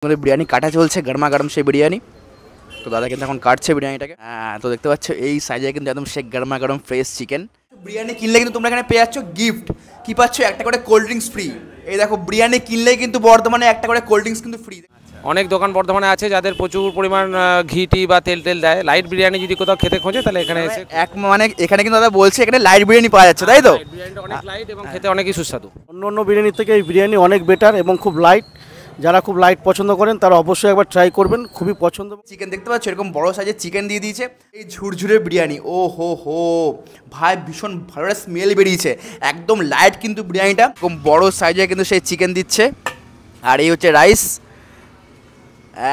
বিরিয়ানি কাটা চলছে, গরমা গরম সেই বিরিয়ানি। তো দাদা কিন্তু এখন কাটছে বিরিয়ানিটাকে। হ্যাঁ, তো দেখতে পাচ্ছ এই সাইজে কিন্তু একদম সে গরমা গরম ফ্রেশ চিকেন। বিরিয়ানি কিনলে কিন্তু তোমরা এখানে পেয়ে যাচ্ছ গিফট। কি পাচ্ছ? একটা করে কোল্ড ড্রিঙ্কস ফ্রি। এই দেখো, বিরিয়ানি কিনলেই কিন্তু বর্তমানে একটা করে কোল্ড ড্রিঙ্কস কিন্তু ফ্রি। অনেক দোকান বর্ধমানে আছে যাদের প্রচুর পরিমাণ ঘি টি বা তেল তেল দেয়। লাইট বিরিয়ানি যদি কোথাও খেতে খোঁজে তাহলে এখানে এসে মানে এখানে কিন্তু দাদা বলছে এখানে লাইট বিরিয়ানি পাওয়া যাচ্ছে, তাই তো? বিরিয়ানিটা অনেক লাইট এবং খেতে অনেকই সুস্বাদু। অন্য বিরিয়ানির থেকে এই বিরিয়ানি অনেক বেটার এবং খুব লাইট। যারা খুব লাইট পছন্দ করেন তারা অবশ্যই একবার ট্রাই করবেন, খুবই পছন্দ। চিকেন দেখতে পাচ্ছ, এরকম বড় সাইজের চিকেন দিয়ে দিয়েছে। এই ঝুরঝুরে বিরিয়ানি, ও হো হো ভাই, ভীষণ ভালো একটা স্মেল বেরিয়েছে। একদম লাইট কিন্তু বিরিয়ানিটা, এরকম বড় সাইজে কিন্তু সেই চিকেন দিচ্ছে। আর এই হচ্ছে রাইস।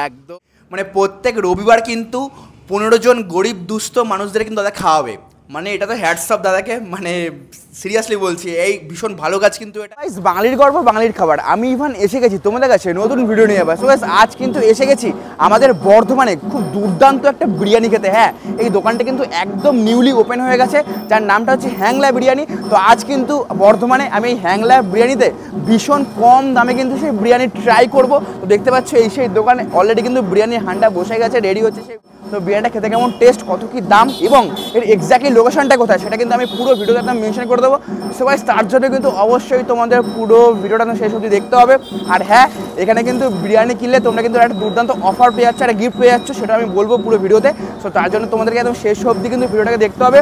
একদম মানে প্রত্যেক রবিবার কিন্তু 15 জন গরিব দুস্থ মানুষদের কিন্তু দাদা খাওয়াবে। মানে এটা তো হ্যাটস অফ দাদাকে, মানে সিরিয়াসলি বলছি, এই ভীষণ ভালো কাজ কিন্তু এটা। বাঙালির গর্ব, বাঙালির খাবার। আমি ইভান এসে গেছি তোমাদের কাছে নতুন ভিডিও নিয়ে। সো গাইস, আজ কিন্তু এসে গেছি আমাদের বর্ধমানে খুব দুর্দান্ত একটা বিরিয়ানি খেতে। হ্যাঁ, এই দোকানটা কিন্তু একদম নিউলি ওপেন হয়ে গেছে, যার নামটা হচ্ছে হ্যাংলা বিরিয়ানি। তো আজ কিন্তু বর্ধমানে আমি এই হ্যাংলা বিরিয়ানিতে ভীষণ কম দামে কিন্তু সেই বিরিয়ানি ট্রাই করব। তো দেখতে পাচ্ছ এই সেই দোকানে অলরেডি কিন্তু বিরিয়ানির হান্ডা বসে গেছে, রেডি হচ্ছে সেই। তো বিরিয়ানিটা খেতে কেমন টেস্ট, কত কী দাম এবং এর এক্স্যাক্টলি লোকেশনটা কোথায় সেটা কিন্তু আমি পুরো ভিডিওতে একদম মেনশন করে দেবো। সো গাইস, তার জন্য কিন্তু অবশ্যই তোমাদের পুরো ভিডিওটা শেষ অবধি দেখতে হবে। আর হ্যাঁ, এখানে কিন্তু বিরিয়ানি কিনলে তোমরা কিন্তু একটা দুর্দান্ত অফার পেয়ে যাচ্ছ, একটা গিফট পেয়ে যাচ্ছ, সেটা আমি বলবো পুরো ভিডিওতে। সো তার জন্য তোমাদেরকে একদম শেষ অবধি কিন্তু ভিডিওটাকে দেখতে হবে।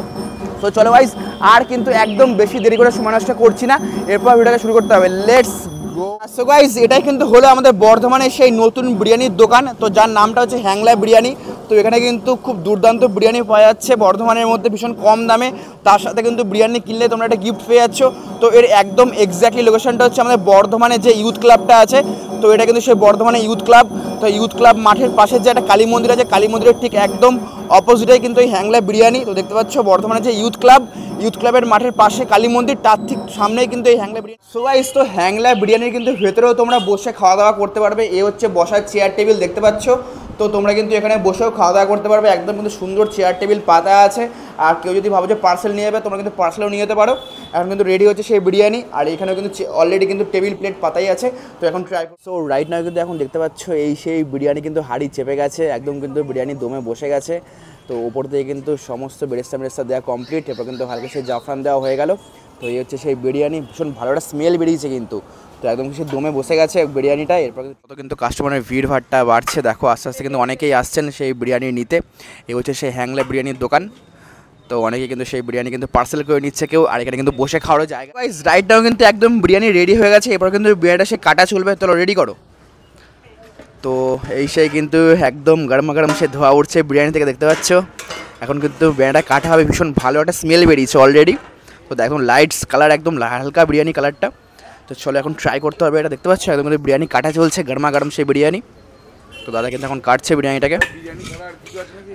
তো চলো গাইস, আর কিন্তু একদম বেশি দেরি করে সময় নষ্ট করছি না, এরপর ভিডিওটা শুরু করতে হবে। Let's go. সো গাইস, এটাই কিন্তু হলো আমাদের বর্ধমানে সেই নতুন বিরিয়ানির দোকান, তো যার নামটা হচ্ছে হ্যাংলা বিরিয়ানি। তো এখানে কিন্তু খুব দুর্দান্ত বিরিয়ানি পাওয়া যাচ্ছে বর্ধমানের মধ্যে ভীষণ কম দামে। তার সাথে কিন্তু বিরিয়ানি কিনলে তোমরা একটা গিফট পেয়ে যাচ্ছ। তো এর একদম এক্স্যাক্টলি লোকেশনটা হচ্ছে আমাদের বর্ধমানে যে ইউথ ক্লাবটা আছে, তো এটা কিন্তু সেই বর্ধমানে ইউথ ক্লাব। তো ইউথ ক্লাব মাঠের পাশে যে একটা কালী মন্দির আছে, কালী মন্দিরের ঠিক একদম অপোজিটে কিন্তু এই হ্যাংলা বিরিয়ানি। তো দেখতে পাচ্ছ বর্ধমানে যে ইউথ ক্লাবের মাঠের পাশে কালী মন্দির, তার ঠিক সামনেই কিন্তু এই হ্যাংলা বিরিয়ানি। সো গাইস, তো হ্যাংলা বিরিয়ানির কিন্তু ভেতরেও তোমরা বসে খাওয়া দাওয়া করতে পারবে। এ হচ্ছে বসার চেয়ার টেবিল দেখতে পাচ্ছ। তো তোমরা কিন্তু এখানে বসেও খাওয়া দাওয়া করতে পারবে, একদম কিন্তু সুন্দর চেয়ার টেবিল পাতা আছে। আর কেউ যদি ভাবো যে পার্সেল নিয়ে যাবে, তোমরা কিন্তু পার্সেলও নিয়ে যেতে পারো। এখন কিন্তু রেডি হচ্ছে সেই বিরিয়ানি, আর এখানেও কিন্তু অলরেডি কিন্তু টেবিল প্লেট পাতাই আছে। তো এখন ট্রাই করো। সো রাইট নাও কিন্তু এখন দেখতে পাচ্ছ এই সেই বিরিয়ানি কিন্তু হাঁড়ি চেপে গেছে, একদম কিন্তু বিরিয়ানি দমে বসে গেছে। তো ওপর থেকে কিন্তু সমস্ত বেরেস্তা দেওয়া কমপ্লিট, এরপর কিন্তু হালকা সেই জাফরান দেওয়া হয়ে গেল। তো এই হচ্ছে সেই বিরিয়ানি, ভীষণ ভালো একটা স্মেল বেরিয়েছে কিন্তু। তো একদম সে দমে বসে গেছে বিরিয়ানিটা। এরপর কত কিন্তু কাস্টমারের ভিড় ভাড়টা বাড়ছে, দেখো আস্তে আস্তে কিন্তু অনেকেই আসছেন সেই বিরিয়ানি নিতে। এই হচ্ছে সেই হ্যাংলা বিরিয়ানির দোকান। তো অনেকে কিন্তু সেই বিরিয়ানি কিন্তু পার্সেল করে নিচ্ছে কেউ, আর এখানে কিন্তু বসে খাওয়ারও জায়গা। রাইট নাও কিন্তু একদম বিরিয়ানি রেডি হয়ে গেছে, এরপর কিন্তু বিরিয়ানিটা সে কাটা চলবে। তো রেডি করো। তো এই সেই কিন্তু একদম গরমা গরম সে ধোয়া উঠছে বিরিয়ানি থেকে, দেখতে পাচ্ছ। এখন কিন্তু বিরিয়ানিটা কাটা হবে, ভীষণ ভালো একটা স্মেল বেরিয়েছে অলরেডি। তো দেখুন লাইটস কালার, একদম হালকা বিরিয়ানি কালারটা। তো চলো এখন ট্রাই করতে হবে এটা। দেখতে পাচ্ছ একদম কিন্তু বিরিয়ানি কাটা চলছে, গরমা গরম সেই বিরিয়ানি। তো দাদা কিন্তু এখন কাটছে বিরিয়ানিটাকে।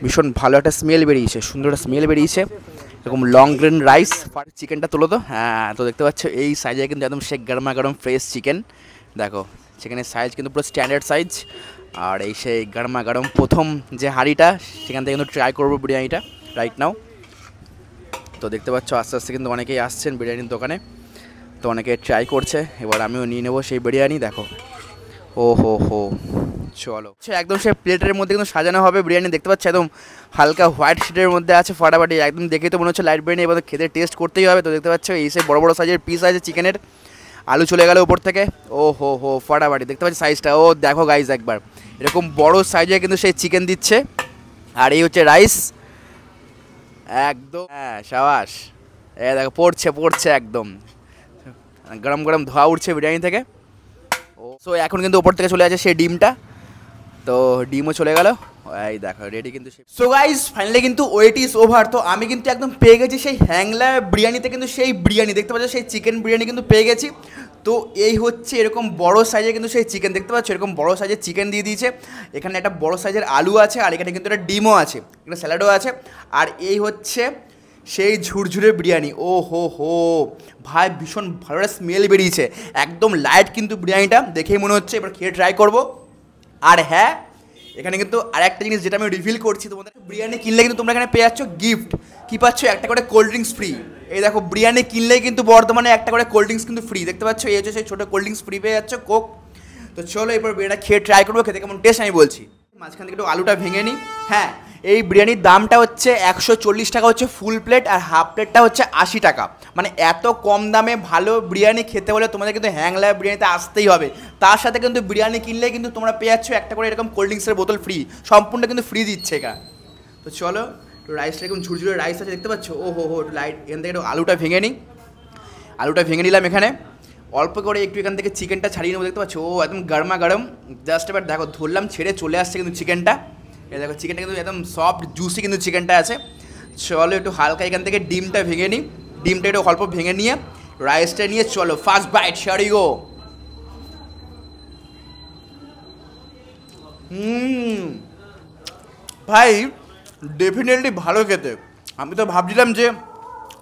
ভীষণ ভালো একটা স্মেল বেরিয়েছে, সুন্দর একটা স্মেল বেরিয়েছে। এরকম লং গ্রেন রাইস। চিকেনটা তোলো তো। হ্যাঁ, তো দেখতে পাচ্ছ এই সাইজে কিন্তু একদম সে গরমা গরম ফ্রেশ চিকেন। দেখো চিকেনের সাইজ কিন্তু পুরো স্ট্যান্ডার্ড সাইজ। আর এই সেই গরমা গরম প্রথম যে হাঁড়িটা, সেখান থেকে কিন্তু ট্রাই করবো বিরিয়ানিটা রাইট নাও। তো দেখতে পাচ্ছ আস্তে আস্তে কিন্তু অনেকেই আসছেন বিরিয়ানির দোকানে, তো অনেকে ট্রাই করছে। এবার আমিও নিয়ে নেবো সেই বিরিয়ানি। দেখো ও হো হো, চলো একদম সেই প্লেটের মধ্যে কিন্তু সাজানো হবে বিরিয়ানি। দেখতে পাচ্ছ একদম হালকা হোয়াইট শিটের মধ্যে আছে ফাটাফাটি, একদম দেখে তো মনে হচ্ছে লাইট বিরিয়ানি। এবার খেতে টেস্ট করতেই হবে। তো দেখতে পাচ্ছ এই সেই বড় বড় সাইজের পিস আছে চিকেনের, আলু চলে গেল উপর থেকে। ও হো হো ফাটাফাটি, দেখতে পাচ্ছি সাইজটা। ও দেখো গাইজ একবার, এরকম বড় সাইজে কিন্তু সেই চিকেন দিচ্ছে। আর এই হচ্ছে রাইস একদম। হ্যাঁ সাবাস, এ দেখো পড়ছে একদম গরম গরম ধোয়া উঠছে বিরিয়ানি থেকে। ও সো এখন কিন্তু ওপর থেকে চলে আসে সেই ডিমটা। তো ডিমও চলে গেল, এই দেখো রেডি কিন্তু। সো গাইজ ফাইনালি কিন্তু ওয়েট ইজ ওভার। তো আমি কিন্তু একদম পেয়ে গেছি সেই হ্যাংলা বিরিয়ানিতে কিন্তু সেই বিরিয়ানি, দেখতে পাচ্ছ সেই চিকেন বিরিয়ানি কিন্তু পেয়ে গেছি। তো এই হচ্ছে এরকম বড় সাইজের কিন্তু সেই চিকেন, দেখতে পাচ্ছ এরকম বড় সাইজের চিকেন দিয়ে দিয়েছে। এখানে একটা বড় সাইজের আলু আছে, আর এখানে কিন্তু একটা ডিমও আছে, একটা স্যালাডও আছে। আর এই হচ্ছে সেই ঝুরঝুরে বিরিয়ানি। ও হো হো ভাই, ভীষণ ভালো একটা স্মেল বেরিয়েছে, একদম লাইট কিন্তু বিরিয়ানিটা দেখেই মনে হচ্ছে। এবার খেয়ে ট্রাই করবো। আর হ্যাঁ, এখানে কিন্তু আরেকটা জিনিস যেটা আমি রিভিল করছি তোমাদের, বিরিয়ানি কিনলে কিন্তু তোমরা এখানে পেয়ে যাচ্ছ গিফট। কী পাচ্ছ? একটা করে কোল্ড ড্রিঙ্কস ফ্রি। এই দেখো বিরিয়ানি কিনলেই কিন্তু বর্তমানে একটা করে কোল্ড ড্রিঙ্কস কিন্তু ফ্রি, দেখতে পাচ্ছ। এই হচ্ছে সেই ছোটো কোল্ড ড্রিঙ্কস ফ্রি পেয়ে যাচ্ছ, কোক। তো চলো এরপর বিরিয়ানিটা খেয়ে ট্রাই করবো, খেতে কেমন টেস্ট আমি বলছি। মাঝখান থেকে একটু আলুটা ভেঙে নিই। হ্যাঁ, এই বিরিয়ানির দামটা হচ্ছে 140 টাকা হচ্ছে ফুল প্লেট, আর হাফ প্লেটটা হচ্ছে 80 টাকা। মানে এত কম দামে ভালো বিরিয়ানি খেতে হলে তোমাদের কিন্তু হ্যাংলা বিরিয়ানিতে আসতেই হবে। তার সাথে কিন্তু বিরিয়ানি কিনলে কিন্তু তোমরা পেয়ে যাচ্ছ একটা করে এরকম কোল্ড ড্রিঙ্কসের বোতল ফ্রি, সম্পূর্ণ কিন্তু ফ্রি দিচ্ছে এখানে। তো চলো একটু রাইসটা এরকম ঝুরঝুরে রাইস আছে দেখতে পাচ্ছ, ও হো একটু লাইট এখান থেকে একটু আলুটা ভেঙে নিই। আলুটা ভেঙে নিলাম, এখানে অল্প করে একটু এখান থেকে চিকেনটা ছাড়িয়ে নেবো, দেখতে পাচ্ছ ও একদম গরমা গরম। জাস্ট এবার দেখো ধরলাম, ছেড়ে চলে আসছে কিন্তু চিকেনটা। এই দেখো চিকেনটা কিন্তু একদম সফট জুসি কিন্তু চিকেনটা আছে। চলো একটু হালকা এখান থেকে ডিমটা ভেঙে নিই, ডিমটা একটু অল্প ভেঙে নিয়ে রাইসটা নিয়ে চলো ফার্স্ট বাইট শাড়ি গো। ভাই ডেফিনেটলি ভালো খেতে। আমি তো ভাবছিলাম যে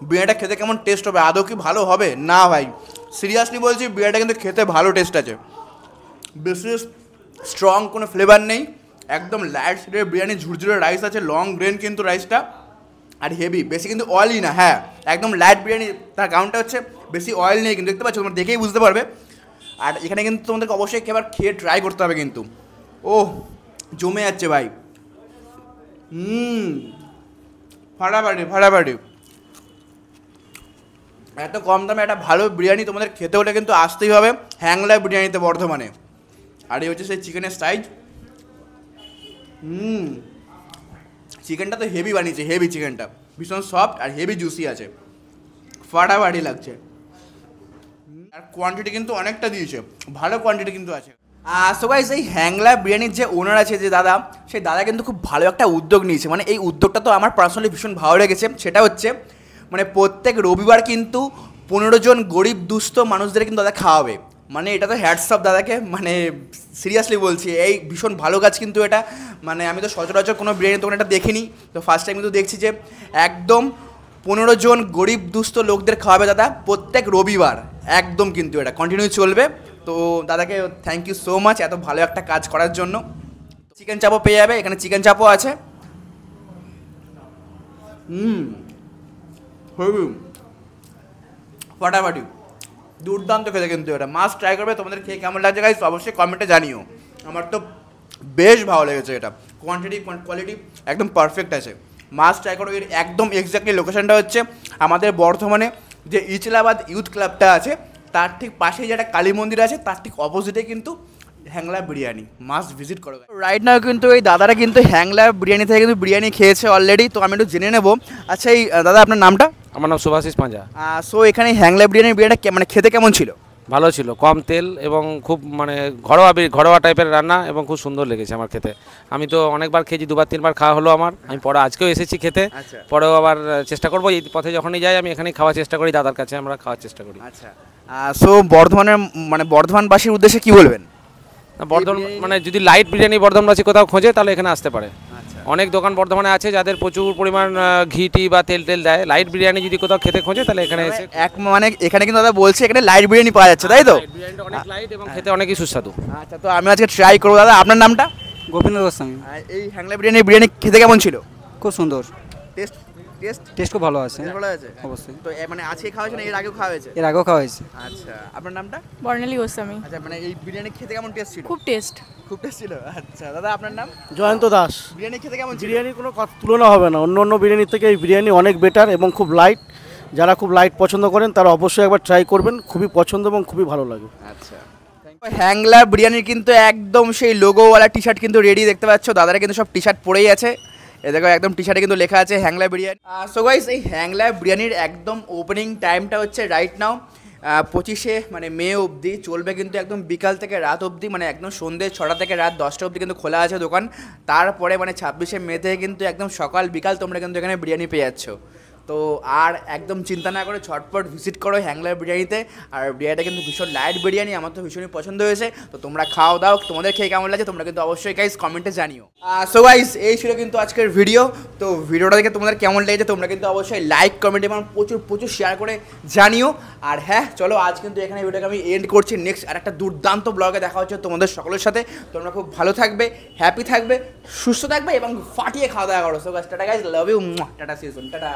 বিরিয়ানিটা খেতে কেমন টেস্ট হবে, আদৌ কি ভালো হবে? না ভাই, সিরিয়াসলি বলছি বিরিয়ানিটা কিন্তু খেতে ভালো টেস্ট আছে। বেশি স্ট্রং কোনো ফ্লেভার নেই, একদম লাইট শেডের বিরিয়ানি, ঝুরঝুরে রাইস আছে, লং গ্রেন কিন্তু রাইসটা, আর হেভি, বেশি কিন্তু অয়েলই না। হ্যাঁ একদম লাইট বিরিয়ানি, তার কারণটা হচ্ছে বেশি অয়েল নেই কিন্তু, দেখতে পাচ্ছ তোমরা দেখেই বুঝতে পারবে। আর এখানে কিন্তু তোমাদেরকে অবশ্যই এবার খেয়ে ট্রাই করতে হবে কিন্তু। ও জমে যাচ্ছে ভাই, ফাটাফাটি ফাটাফাটি। এত কম দামে একটা ভালো বিরিয়ানি তোমাদের খেতে হলে কিন্তু আসতেই হবে হ্যাংলা বিরিয়ানিতে বর্ধমানে। আর এই হচ্ছে সেই চিকেনের সাইজ। চিকেনটা তো হেভি বানিয়েছে, হেভি চিকেনটা ভীষণ সফট আর হেভি জুসি আছে, ফাটাফাটি লাগছে। আর কোয়ান্টিটি কিন্তু অনেকটা দিয়েছে, ভালো কোয়ান্টিটি কিন্তু আছে। সো গাইস, এই হ্যাংলা বিরিয়ানির যে ওনার আছে যে দাদা, সেই দাদা কিন্তু খুব ভালো একটা উদ্যোগ নিয়েছে। মানে এই উদ্যোগটা তো আমার পার্সোনালি ভীষণ ভালো লেগেছে। সেটা হচ্ছে মানে প্রত্যেক রবিবার কিন্তু 15 জন গরিব দুস্থ মানুষদের কিন্তু দাদা খাওয়াবে। মানে এটা তো হ্যাটসঅপ দাদাকে, মানে সিরিয়াসলি বলছি, এই ভীষণ ভালো কাজ কিন্তু এটা। মানে আমি তো সচরাচর কোনো বিরিয়ানি দোকান এটা দেখিনি, তো ফার্স্ট টাইম কিন্তু দেখছি যে একদম 15 জন গরিব দুস্থ লোকদের খাওয়াবে দাদা প্রত্যেক রবিবার। একদম কিন্তু এটা কন্টিনিউ চলবে। তো দাদাকে থ্যাংক ইউ সো মাচ এত ভালো একটা কাজ করার জন্য। চিকেন চাপও পেয়ে যাবে, এখানে চিকেন চাপও আছে। ফাটাফাটি দুর্দান্ত খেতে কিন্তু এটা, মাস্ট ট্রাই করবে। তোমাদের খেয়ে কেমন লাগছে গাইস অবশ্যই কমেন্টে জানিও। আমার তো বেশ ভালো লেগেছে এটা, কোয়ান্টিটি কোয়ালিটি একদম পারফেক্ট আছে, মাস্ট ট্রাই করো। এর একদম এক্স্যাক্টলি লোকেশনটা হচ্ছে আমাদের বর্ধমানে যে ইচলাবাদ ইউথ ক্লাবটা আছে তার ঠিক পাশেই যে একটা কালী মন্দির আছে তার ঠিক অপোজিটে কিন্তু হ্যাংলা বিরিয়ানি, মাস্ট ভিজিট করো। রাইট নাও কিন্তু এই দাদারা কিন্তু হ্যাংলা বিরিয়ানি থেকে কিন্তু বিরিয়ানি খেয়েছে অলরেডি। তো আমি একটু জেনে নেবো, আচ্ছা এই দাদা আপনার নামটা? আমার নাম সুভাষিস পাঁজা। সো এখানে হ্যাংলা বিরিয়ানিটা মানে খেতে কেমন ছিল? ভালো ছিল, কম তেল এবং খুব মানে ঘরোয়া টাইপের রান্না এবং খুব সুন্দর লেগেছে আমার খেতে। আমি তো অনেকবার খেয়েছি, 2-3বার খাওয়া হলো আমার। আমি পরে আজকেও এসেছি খেতে, পরেও আবার চেষ্টা করবো। এই পথে যখনই যাই আমি এখানেই খাওয়ার চেষ্টা করি, দাদার কাছে আমরা খাওয়ার চেষ্টা করি। আচ্ছা, সো বর্ধমানের মানে বর্ধমানবাসীর উদ্দেশ্যে কি বলবেন? বর্ধমান মানে যদি লাইট বিরিয়ানি বর্ধমানবাসী কোথাও খোঁজে তাহলে এখানে আসতে পারে। অনেক দোকান বর্ধমানে আছে যাদের প্রচুর পরিমাণ ঘি টি বা তেল দেয়। লাইট বিরিয়ানি যদি কোথাও খেতে খোঁজে তাহলে এখানে এসে মানে এখানে কিন্তু দাদা বলছে এখানে লাইট বিরিয়ানি পাওয়া যাচ্ছে, তাই তো? বিরিয়ানিটা অনেক লাইট এবং খেতে অনেকই সুস্বাদু। আচ্ছা, তো আমি আজকে ট্রাই করবো। দাদা আপনার নামটা? গোপীনাথ গোস্বামী। এই হ্যাংলা বিরিয়ানি খেতে কেমন ছিল? খুব সুন্দর, টেস্ট খুব ভালো আছে, ভালো আছে অবশ্যই। তো মানে আজকে খাওয়া হয়েছে না এর আগেও খাওয়া হয়েছে? এর আগেও খাওয়া হয়েছে। আচ্ছা, আপনার নামটা? বর্ণালী গোস্বামী। আচ্ছা, মানে এই বিরিয়ানি খেতে কেমন টেস্ট ছিল? খুব টেস্ট ছিল। আচ্ছা দাদা আপনার নাম? জয়ন্ত দাস। বিরিয়ানি খেতে কেমন ছিল? বিরিয়ানি কোনো তুলনা হবে না, অন্য বিরিয়ানির থেকে এই বিরিয়ানি অনেক বেটার এবং খুব লাইট। যারা খুব লাইট পছন্দ করেন তারা অবশ্যই একবার ট্রাই করবেন, খুবই পছন্দ এবং খুবই ভালো লাগে। আচ্ছা, হ্যাংলা বিরিয়ানির কিন্তু একদম সেই লোগোওয়ালা টি শার্ট কিন্তু রেডি, দেখতে পাচ্ছ দাদারা কিন্তু সব টি শার্ট পরেই আছে। এ দেখো একদম টি শার্টে কিন্তু লেখা আছে হ্যাংলা বিরিয়ানি। সো গাইস, এই হ্যাংলা বিরিয়ানির একদম ওপেনিং টাইমটা হচ্ছে রাইট নাও 25শে মানে মে অবধি চলবে কিন্তু, একদম বিকাল থেকে রাত অবধি, মানে একদম সন্ধ্যে 6টা থেকে রাত 10টা অবধি কিন্তু খোলা আছে দোকান। তারপরে মানে 26শে মে থেকে কিন্তু একদম সকাল বিকাল তোমরা কিন্তু এখানে বিরিয়ানি পেয়ে যাচ্ছ। তো আর একদম চিন্তা না করে ঝটপট ভিজিট করো হ্যাংলা বিরিয়ানিতে। আর বিরিয়ানিটা কিন্তু ভীষণ লাইট বিরিয়ানি, আমার তো ভীষণই পছন্দ হয়েছে। তো তোমরা খাও দাও, তোমাদের খেয়ে কেমন লাগে তোমরা কিন্তু অবশ্যই গাইস কমেন্টে জানিও। সো গাইস, এই ছিল কিন্তু আজকের ভিডিও। তো ভিডিওটা দেখে তোমাদের কেমন লেগেছে তোমরা কিন্তু অবশ্যই লাইক কমেন্ট এবং প্রচুর শেয়ার করে জানিও। আর হ্যাঁ চলো, আজ কিন্তু এখানে ভিডিওটাকে আমি এন্ড করছি। নেক্সট আর একটা দুর্দান্ত ব্লগে দেখা হচ্ছে তোমাদের সকলের সাথে। তোমরা খুব ভালো থাকবে, হ্যাপি থাকবে, সুস্থ থাকবে এবং ফাটিয়ে খাওয়া দাওয়া করো। So guys, tata guys, love you, tata, see you soon, tata.